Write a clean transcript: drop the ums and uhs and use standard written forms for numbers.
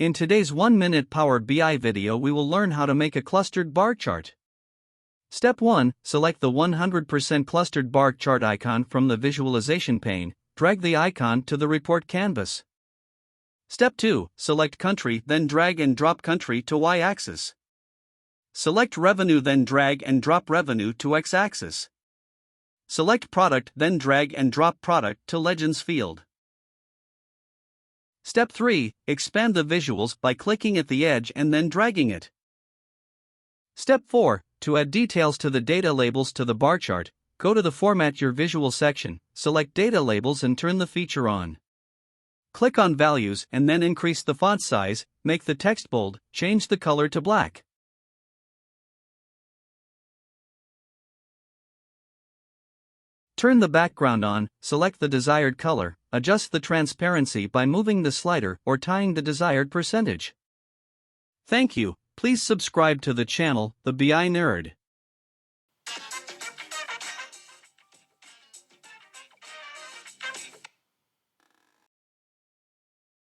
In today's 1-minute Power BI video, we will learn how to make a clustered bar chart. Step 1. Select the 100% clustered bar chart icon from the visualization pane, drag the icon to the report canvas. Step 2. Select country, then drag and drop country to y-axis. Select revenue, then drag and drop revenue to x-axis. Select product, then drag and drop product to legends field. Step 3. Expand the visuals by clicking at the edge and then dragging it. Step 4. To add details to the data labels to the bar chart, go to the Format Your Visual section, select Data Labels and turn the feature on. Click on Values and then increase the font size, make the text bold, change the color to black. Turn the background on, select the desired color, adjust the transparency by moving the slider or tying the desired percentage. Thank you. Please subscribe to the channel, The BI Nerd.